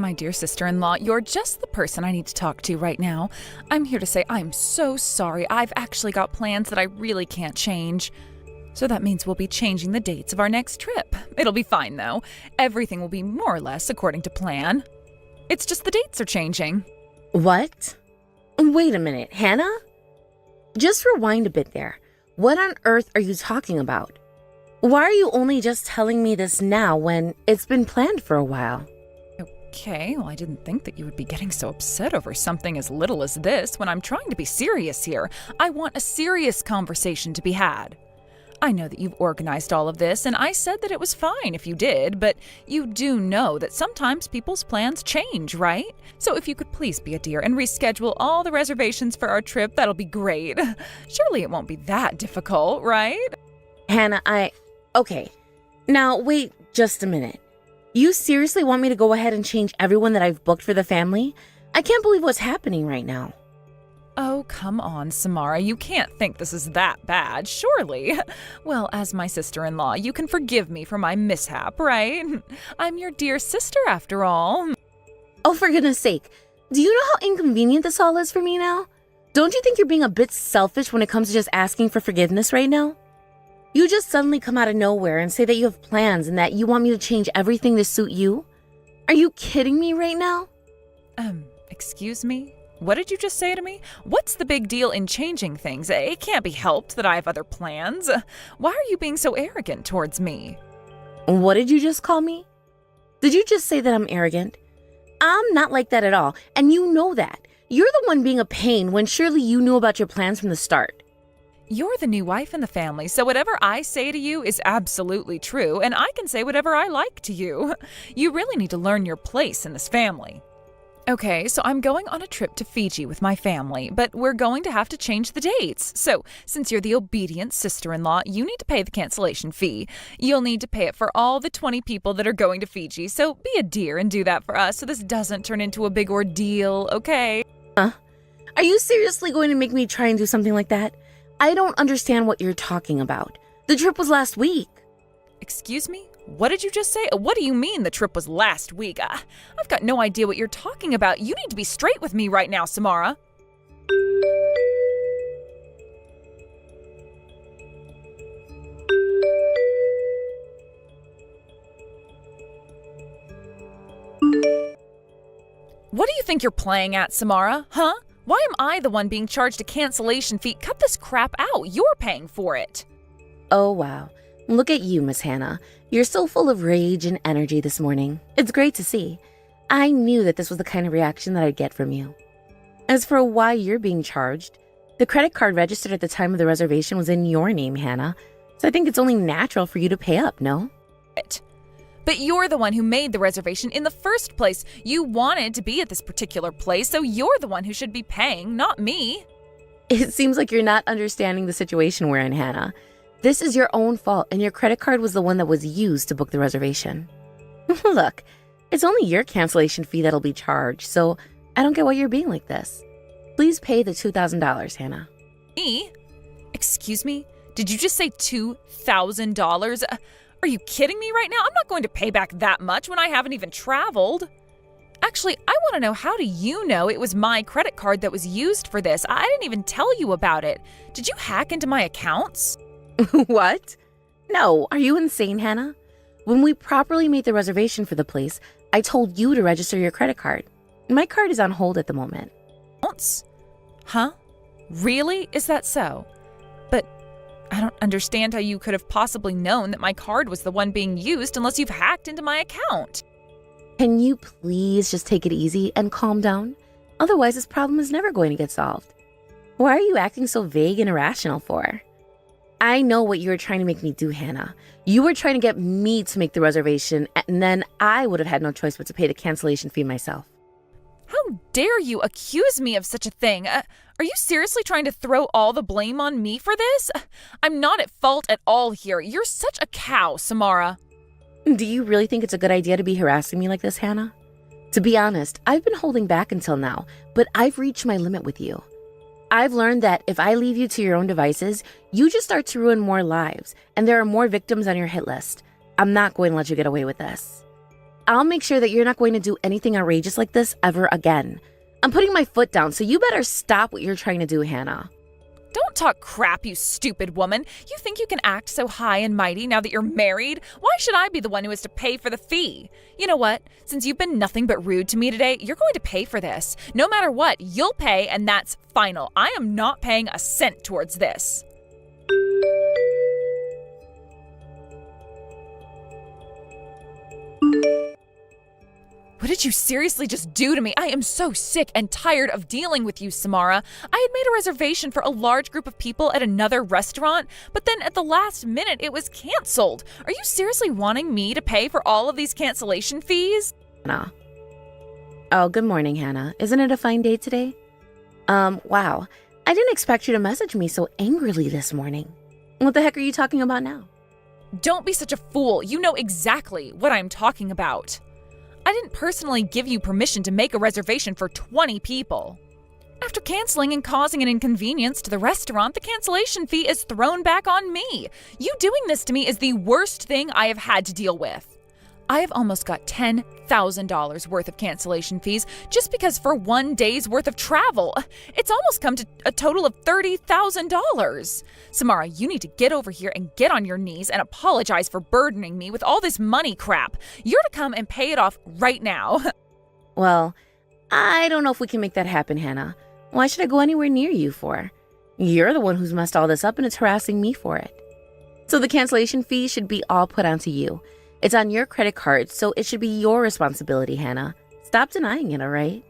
My dear sister-in-law, you're just the person I need to talk to right now. I'm here to say I'm so sorry. I've actually got plans that I really can't change. So that means we'll be changing the dates of our next trip. It'll be fine, though. Everything will be more or less according to plan. It's just the dates are changing. What? Wait a minute, Hannah? Just rewind a bit there. What on earth are you talking about? Why are you only just telling me this now when it's been planned for a while? Okay, well, I didn't think that you would be getting so upset over something as little as this when I'm trying to be serious here. I want a serious conversation to be had. I know that you've organized all of this, and I said that it was fine if you did, but you do know that sometimes people's plans change, right? So if you could please be a dear and reschedule all the reservations for our trip, that'll be great. Surely it won't be that difficult, right? Hannah, Okay. Now, wait just a minute. You seriously want me to go ahead and change everyone that I've booked for the family? I can't believe what's happening right now. Oh, come on, Samara. You can't think this is that bad, surely. Well, as my sister-in-law, you can forgive me for my mishap, right? I'm your dear sister, after all. Oh, for goodness sake. Do you know how inconvenient this all is for me now? Don't you think you're being a bit selfish when it comes to just asking for forgiveness right now? You just suddenly come out of nowhere and say that you have plans and that you want me to change everything to suit you? Are you kidding me right now? Excuse me? What did you just say to me? What's the big deal in changing things? It can't be helped that I have other plans. Why are you being so arrogant towards me? What did you just call me? Did you just say that I'm arrogant? I'm not like that at all, and you know that. You're the one being a pain when surely you knew about your plans from the start. You're the new wife in the family, so whatever I say to you is absolutely true, and I can say whatever I like to you. You really need to learn your place in this family. Okay, so I'm going on a trip to Fiji with my family, but we're going to have to change the dates. So, since you're the obedient sister-in-law, you need to pay the cancellation fee. You'll need to pay it for all the 20 people that are going to Fiji, so be a dear and do that for us so this doesn't turn into a big ordeal, okay? Are you seriously going to make me try and do something like that? I don't understand what you're talking about. The trip was last week. Excuse me? What did you just say? What do you mean the trip was last week? I've got no idea what you're talking about. You need to be straight with me right now, Samara. What do you think you're playing at, Samara? Huh? Why am I the one being charged a cancellation fee? Cut this crap out. You're paying for it. Oh, wow. Look at you, Miss Hannah. You're so full of rage and energy this morning. It's great to see. I knew that this was the kind of reaction that I'd get from you. As for why you're being charged, the credit card registered at the time of the reservation was in your name, Hannah. So I think it's only natural for you to pay up, no? But you're the one who made the reservation in the first place. You wanted to be at this particular place, so you're the one who should be paying, not me. It seems like you're not understanding the situation we're in, Hannah. This is your own fault, and your credit card was the one that was used to book the reservation. Look, it's only your cancellation fee that'll be charged, so I don't get why you're being like this. Please pay the $2,000, Hannah. Me? Excuse me? Did you just say $2,000? Are you kidding me right now? I'm not going to pay back that much when I haven't even traveled. Actually, I want to know, how do you know it was my credit card that was used for this? I didn't even tell you about it. Did you hack into my accounts? What? No, are you insane, Hannah? When we properly made the reservation for the place, I told you to register your credit card. My card is on hold at the moment. Huh? Really? Is that so? But I don't understand how you could have possibly known that my card was the one being used unless you've hacked into my account. Can you please just take it easy and calm down? Otherwise, this problem is never going to get solved. Why are you acting so vague and irrational for? I know what you were trying to make me do, Hannah. You were trying to get me to make the reservation, and then I would have had no choice but to pay the cancellation fee myself. How dare you accuse me of such a thing? Are you seriously trying to throw all the blame on me for this? I'm not at fault at all here. You're such a cow, Samara. Do you really think it's a good idea to be harassing me like this, Hannah? To be honest, I've been holding back until now, but I've reached my limit with you. I've learned that if I leave you to your own devices, you just start to ruin more lives, and there are more victims on your hit list. I'm not going to let you get away with this. I'll make sure that you're not going to do anything outrageous like this ever again. I'm putting my foot down, so you better stop what you're trying to do, Hannah. Don't talk crap, you stupid woman. You think you can act so high and mighty now that you're married? Why should I be the one who has to pay for the fee? You know what? Since you've been nothing but rude to me today, you're going to pay for this. No matter what, you'll pay, and that's final. I am not paying a cent towards this. What did you seriously just do to me? I am so sick and tired of dealing with you, Samara. I had made a reservation for a large group of people at another restaurant, but then at the last minute it was canceled. Are you seriously wanting me to pay for all of these cancellation fees? Hannah. Oh, good morning, Hannah. Isn't it a fine day today? Wow. I didn't expect you to message me so angrily this morning. What the heck are you talking about now? Don't be such a fool. You know exactly what I'm talking about. I didn't personally give you permission to make a reservation for 20 people. After canceling and causing an inconvenience to the restaurant, the cancellation fee is thrown back on me. You doing this to me is the worst thing I have had to deal with. I have almost got $10,000 worth of cancellation fees just because for 1 day's worth of travel. It's almost come to a total of $30,000. Samara, you need to get over here and get on your knees and apologize for burdening me with all this money crap. You're to come and pay it off right now. Well, I don't know if we can make that happen, Hannah. Why should I go anywhere near you for? You're the one who's messed all this up and it's harassing me for it. So the cancellation fee should be all put onto you. It's on your credit card, so it should be your responsibility, Hannah. Stop denying it, all right?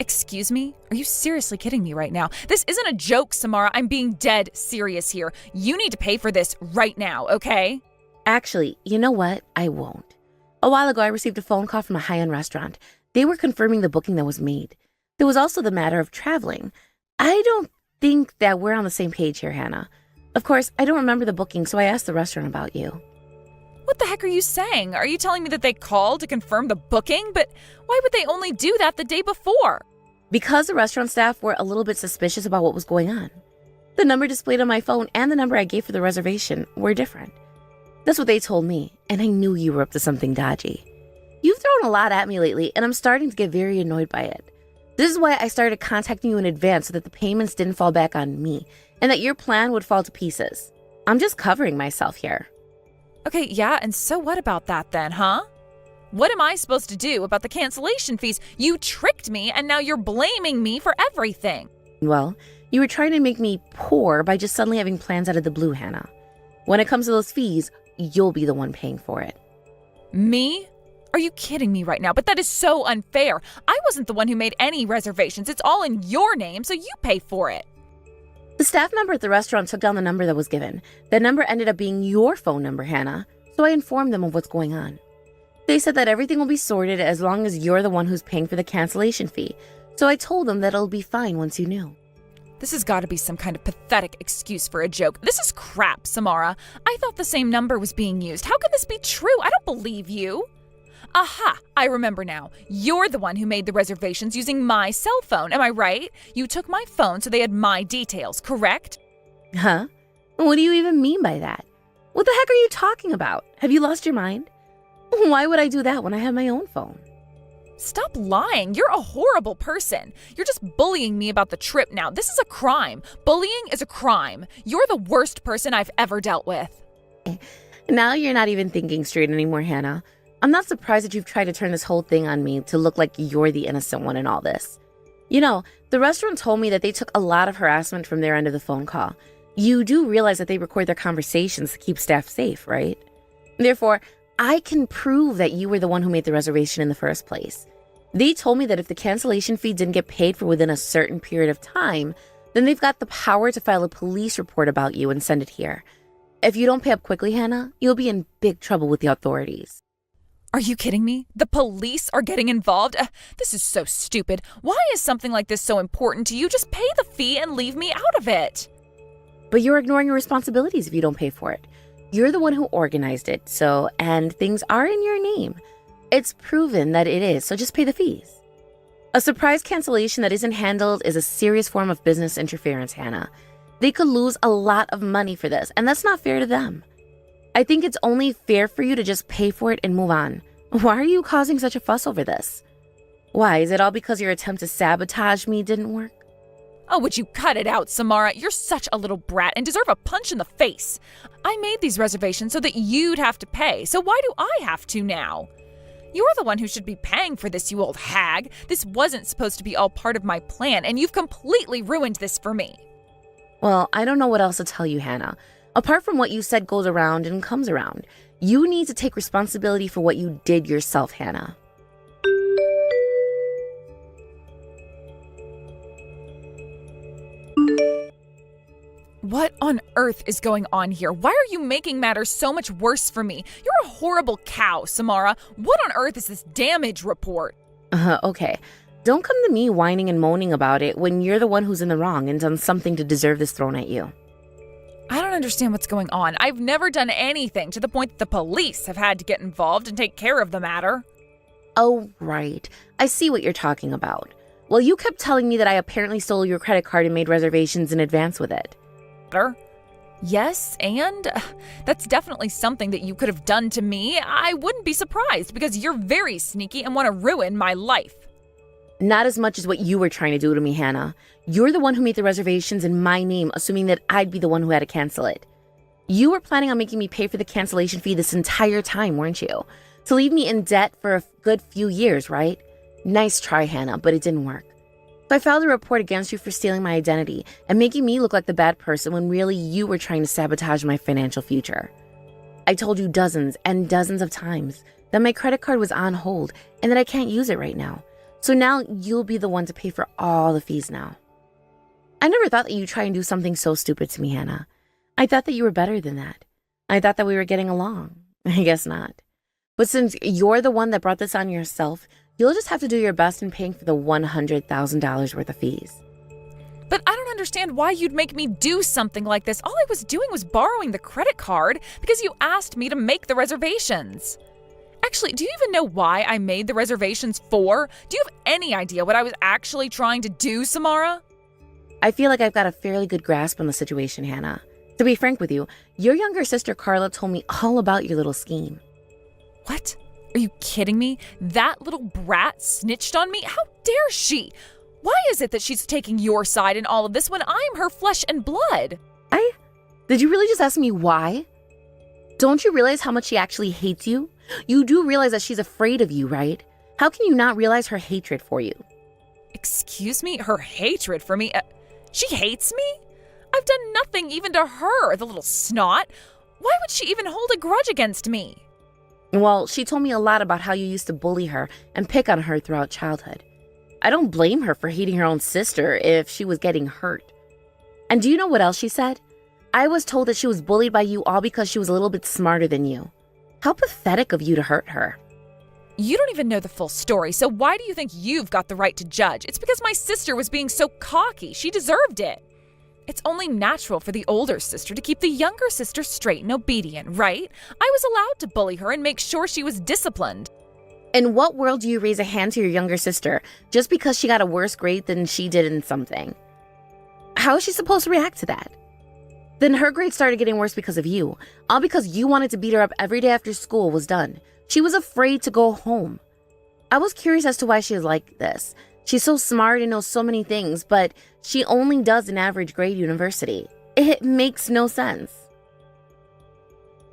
Excuse me? Are you seriously kidding me right now? This isn't a joke, Samara. I'm being dead serious here. You need to pay for this right now, okay? Actually, you know what? I won't. A while ago, I received a phone call from a high-end restaurant. They were confirming the booking that was made. There was also the matter of traveling. I don't think that we're on the same page here, Hannah. Of course, I don't remember the booking, so I asked the restaurant about you. What the heck are you saying? Are you telling me that they called to confirm the booking? But why would they only do that the day before? Because the restaurant staff were a little bit suspicious about what was going on. The number displayed on my phone and the number I gave for the reservation were different. That's what they told me, and I knew you were up to something dodgy. You've thrown a lot at me lately, and I'm starting to get very annoyed by it. This is why I started contacting you in advance so that the payments didn't fall back on me, and that your plan would fall to pieces. I'm just covering myself here. Okay, yeah, and so what about that then, huh? What am I supposed to do about the cancellation fees? You tricked me, and now you're blaming me for everything. Well, you were trying to make me poor by just suddenly having plans out of the blue, Hannah. When it comes to those fees, you'll be the one paying for it. Me? Are you kidding me right now? But that is so unfair. I wasn't the one who made any reservations. It's all in your name, so you pay for it. The staff member at the restaurant took down the number that was given. That number ended up being your phone number, Hannah, so I informed them of what's going on. They said that everything will be sorted as long as you're the one who's paying for the cancellation fee, so I told them that it'll be fine once you knew. This has got to be some kind of pathetic excuse for a joke. This is crap, Samara. I thought the same number was being used. How could this be true? I don't believe you. Aha! I remember now. You're the one who made the reservations using my cell phone, am I right? You took my phone so they had my details, correct? Huh? What do you even mean by that? What the heck are you talking about? Have you lost your mind? Why would I do that when I have my own phone? Stop lying. You're a horrible person. You're just bullying me about the trip now. This is a crime. Bullying is a crime. You're the worst person I've ever dealt with. Now you're not even thinking straight anymore, Hannah. I'm not surprised that you've tried to turn this whole thing on me to look like you're the innocent one in all this. You know, the restaurant told me that they took a lot of harassment from their end of the phone call. You do realize that they record their conversations to keep staff safe, right? Therefore, I can prove that you were the one who made the reservation in the first place. They told me that if the cancellation fee didn't get paid for within a certain period of time, then they've got the power to file a police report about you and send it here. If you don't pay up quickly, Hannah, you'll be in big trouble with the authorities. Are you kidding me? The police are getting involved? This is so stupid. Why is something like this so important to you? Just pay the fee and leave me out of it. But you're ignoring your responsibilities if you don't pay for it. You're the one who organized it, and things are in your name. It's proven that it is, so just pay the fees. A surprise cancellation that isn't handled is a serious form of business interference, Hannah. They could lose a lot of money for this, and that's not fair to them. I think it's only fair for you to just pay for it and move on. Why are you causing such a fuss over this? Why, is it all because your attempt to sabotage me didn't work? Oh, would you cut it out, Samara? You're such a little brat and deserve a punch in the face. I made these reservations so that you'd have to pay, so why do I have to now? You're the one who should be paying for this, you old hag. This wasn't supposed to be all part of my plan, and you've completely ruined this for me. Well, I don't know what else to tell you, Hannah. Apart from what you said goes around and comes around, you need to take responsibility for what you did yourself, Hannah. What on earth is going on here? Why are you making matters so much worse for me? You're a horrible cow, Samara. What on earth is this damage report? Okay. Don't come to me whining and moaning about it when you're the one who's in the wrong and done something to deserve this thrown at you. I don't understand what's going on. I've never done anything to the point that the police have had to get involved and take care of the matter. Oh, right. I see what you're talking about. Well, you kept telling me that I apparently stole your credit card and made reservations in advance with it. Yes, and that's definitely something that you could have done to me. I wouldn't be surprised because you're very sneaky and want to ruin my life. Not as much as what you were trying to do to me, Hannah. You're the one who made the reservations in my name, assuming that I'd be the one who had to cancel it. You were planning on making me pay for the cancellation fee this entire time, weren't you? To leave me in debt for a good few years, right? Nice try, Hannah, but it didn't work. So I filed a report against you for stealing my identity and making me look like the bad person when really you were trying to sabotage my financial future. I told you dozens and dozens of times that my credit card was on hold and that I can't use it right now. So now you'll be the one to pay for all the fees now. I never thought that you'd try and do something so stupid to me, Hannah. I thought that you were better than that. I thought that we were getting along. I guess not. But since you're the one that brought this on yourself, you'll just have to do your best in paying for the $100,000 worth of fees. But I don't understand why you'd make me do something like this. All I was doing was borrowing the credit card because you asked me to make the reservations. Actually, do you even know why I made the reservations for? Do you have any idea what I was actually trying to do, Samara? I feel like I've got a fairly good grasp on the situation, Hannah. To be frank with you, your younger sister Carla told me all about your little scheme. What? Are you kidding me? That little brat snitched on me? How dare she? Why is it that she's taking your side in all of this when I'm her flesh and blood? Did you really just ask me why? Don't you realize how much she actually hates you? You do realize that she's afraid of you, right? How can you not realize her hatred for you? Excuse me? Her hatred for me? She hates me? I've done nothing even to her, the little snot. Why would she even hold a grudge against me? Well, she told me a lot about how you used to bully her and pick on her throughout childhood. I don't blame her for hating her own sister if she was getting hurt. And do you know what else she said? I was told that she was bullied by you all because she was a little bit smarter than you. How pathetic of you to hurt her. You don't even know the full story, so why do you think you've got the right to judge? It's because my sister was being so cocky. She deserved it. It's only natural for the older sister to keep the younger sister straight and obedient, right? I was allowed to bully her and make sure she was disciplined. In what world do you raise a hand to your younger sister just because she got a worse grade than she did in something? How is she supposed to react to that? Then her grades started getting worse because of you. All because you wanted to beat her up every day after school was done. She was afraid to go home. I was curious as to why she was like this. She's so smart and knows so many things, but she only does an average grade university. It makes no sense.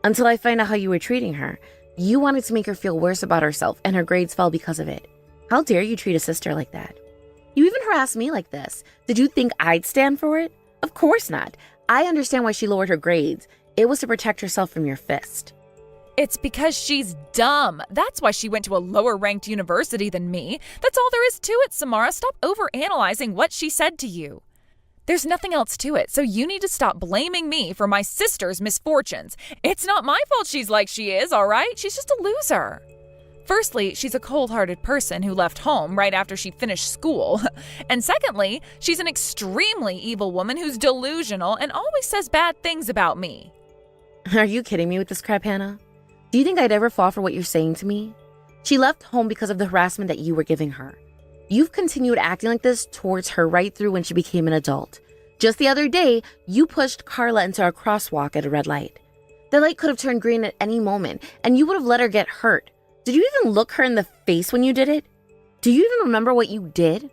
Until I find out how you were treating her. You wanted to make her feel worse about herself, and her grades fell because of it. How dare you treat a sister like that? You even harassed me like this. Did you think I'd stand for it? Of course not. I understand why she lowered her grades. It was to protect herself from your fist. It's because she's dumb. That's why she went to a lower-ranked university than me. That's all there is to it, Samara. Stop overanalyzing what she said to you. There's nothing else to it, so you need to stop blaming me for my sister's misfortunes. It's not my fault she's like she is, all right? She's just a loser. Firstly, she's a cold-hearted person who left home right after she finished school. And secondly, she's an extremely evil woman who's delusional and always says bad things about me. Are you kidding me with this crap, Hannah? Do you think I'd ever fall for what you're saying to me? She left home because of the harassment that you were giving her. You've continued acting like this towards her right through when she became an adult. Just the other day, you pushed Carla into a crosswalk at a red light. The light could have turned green at any moment, and you would have let her get hurt. Did you even look her in the face when you did it? Do you even remember what you did?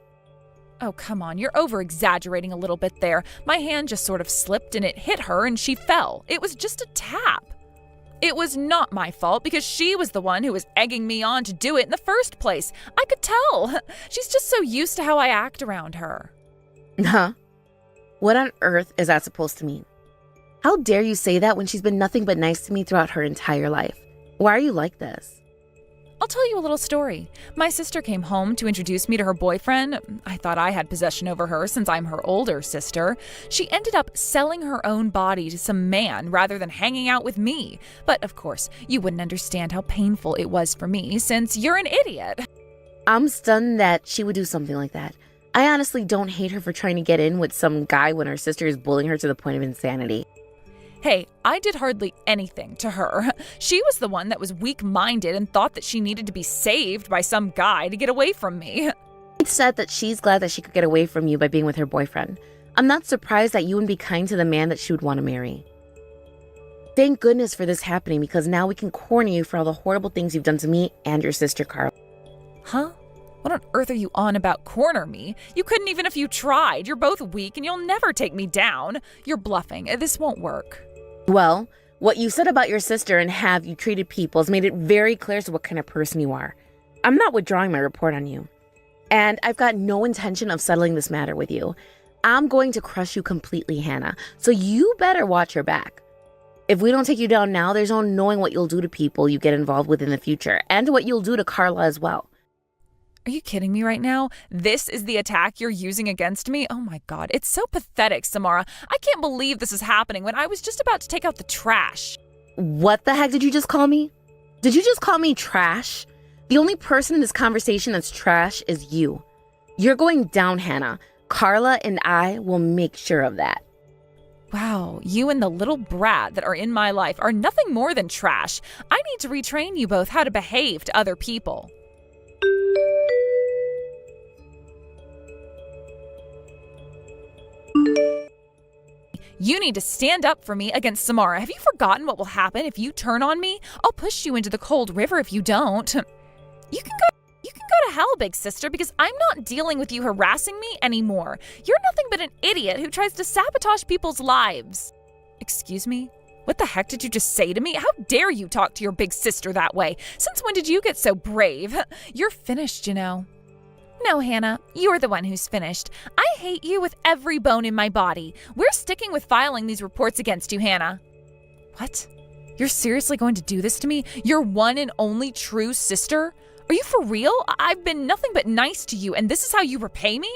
Oh, come on, you're over-exaggerating a little bit there. My hand just sort of slipped and it hit her and she fell. It was just a tap. It was not my fault because she was the one who was egging me on to do it in the first place. I could tell. She's just so used to how I act around her. Huh? What on earth is that supposed to mean? How dare you say that when she's been nothing but nice to me throughout her entire life? Why are you like this? I'll tell you a little story. My sister came home to introduce me to her boyfriend. I thought I had possession over her since I'm her older sister. She ended up selling her own body to some man rather than hanging out with me. But of course, you wouldn't understand how painful it was for me since you're an idiot. I'm stunned that she would do something like that. I honestly don't hate her for trying to get in with some guy when her sister is bullying her to the point of insanity. Hey, I did hardly anything to her. She was the one that was weak-minded and thought that she needed to be saved by some guy to get away from me. It said that she's glad that she could get away from you by being with her boyfriend. I'm not surprised that you wouldn't be kind to the man that she would want to marry. Thank goodness for this happening because now we can corner you for all the horrible things you've done to me and your sister, Carl. Huh? What on earth are you on about corner me? You couldn't even if you tried. You're both weak and you'll never take me down. You're bluffing. This won't work. Well, what you said about your sister and how you treated people has made it very clear as to what kind of person you are. I'm not withdrawing my report on you. And I've got no intention of settling this matter with you. I'm going to crush you completely, Hannah. So you better watch your back. If we don't take you down now, there's no knowing what you'll do to people you get involved with in the future. And what you'll do to Carla as well. Are you kidding me right now? This is the attack you're using against me? Oh my God, it's so pathetic, Samara. I can't believe this is happening when I was just about to take out the trash. What the heck did you just call me? Did you just call me trash? The only person in this conversation that's trash is you. You're going down, Hannah. Carla and I will make sure of that. Wow, you and the little brat that are in my life are nothing more than trash. I need to retrain you both how to behave to other people. You need to stand up for me against Samara. Have you forgotten what will happen if you turn on me? I'll push you into the cold river if you don't. You can go to hell, big sister, because I'm not dealing with you harassing me anymore. You're nothing but an idiot who tries to sabotage people's lives. Excuse me? What the heck did you just say to me? How dare you talk to your big sister that way? Since when did you get so brave? You're finished, you know. No, Hannah, you're the one who's finished. I hate you with every bone in my body. We're sticking with filing these reports against you, Hannah. What? You're seriously going to do this to me? Your one and only true sister? Are you for real? I've been nothing but nice to you, and this is how you repay me?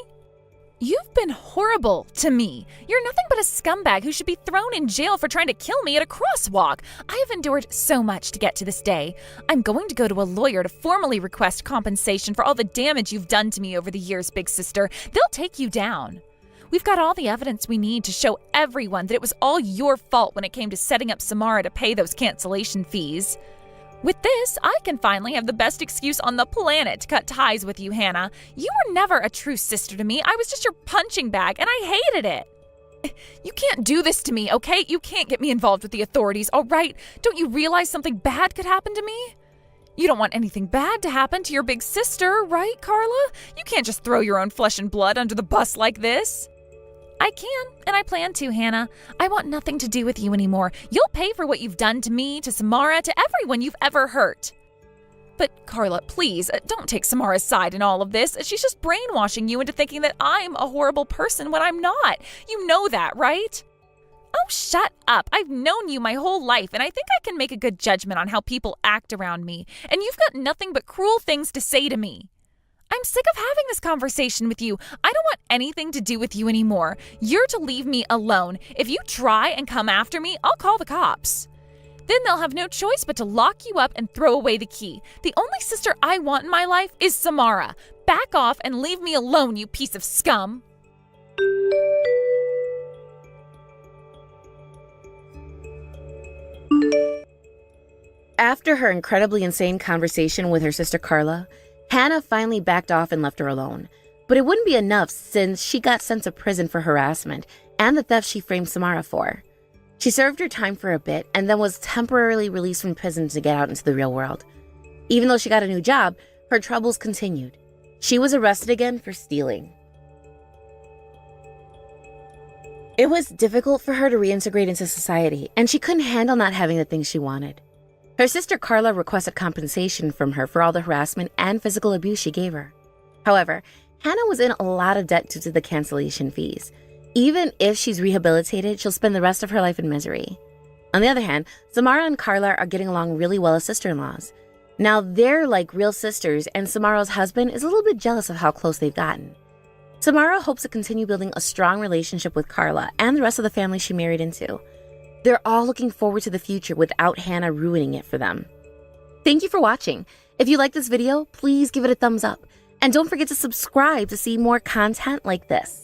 You've been horrible to me. You're nothing but a scumbag who should be thrown in jail for trying to kill me at a crosswalk. I have endured so much to get to this day. I'm going to go to a lawyer to formally request compensation for all the damage you've done to me over the years, big sister. They'll take you down. We've got all the evidence we need to show everyone that it was all your fault when it came to setting up Samara to pay those cancellation fees. With this, I can finally have the best excuse on the planet to cut ties with you, Hannah. You were never a true sister to me. I was just your punching bag, and I hated it. You can't do this to me, okay? You can't get me involved with the authorities, all right? Don't you realize something bad could happen to me? You don't want anything bad to happen to your big sister, right, Carla? You can't just throw your own flesh and blood under the bus like this. I can, and I plan to, Hannah. I want nothing to do with you anymore. You'll pay for what you've done to me, to Samara, to everyone you've ever hurt. But Carla, please, don't take Samara's side in all of this. She's just brainwashing you into thinking that I'm a horrible person when I'm not. You know that, right? Oh, shut up. I've known you my whole life, and I think I can make a good judgment on how people act around me. And you've got nothing but cruel things to say to me. I'm sick of having this conversation with you. I don't want anything to do with you anymore. You're to leave me alone. If you try and come after me, I'll call the cops. Then they'll have no choice but to lock you up and throw away the key. The only sister I want in my life is Samara. Back off and leave me alone, you piece of scum. After her incredibly insane conversation with her sister Carla, Hannah finally backed off and left her alone. But it wouldn't be enough since she got sent to prison for harassment and the theft she framed Samara for. She served her time for a bit and then was temporarily released from prison to get out into the real world. Even though she got a new job, her troubles continued. She was arrested again for stealing. It was difficult for her to reintegrate into society, and she couldn't handle not having the things she wanted. Her sister Carla requested compensation from her for all the harassment and physical abuse she gave her. However, Hannah was in a lot of debt due to the cancellation fees. Even if she's rehabilitated, she'll spend the rest of her life in misery. On the other hand, Samara and Carla are getting along really well as sister-in-laws. Now they're like real sisters, and Samara's husband is a little bit jealous of how close they've gotten. Samara hopes to continue building a strong relationship with Carla and the rest of the family she married into. They're all looking forward to the future without Hannah ruining it for them. Thank you for watching. If you like this video, please give it a thumbs up. And don't forget to subscribe to see more content like this.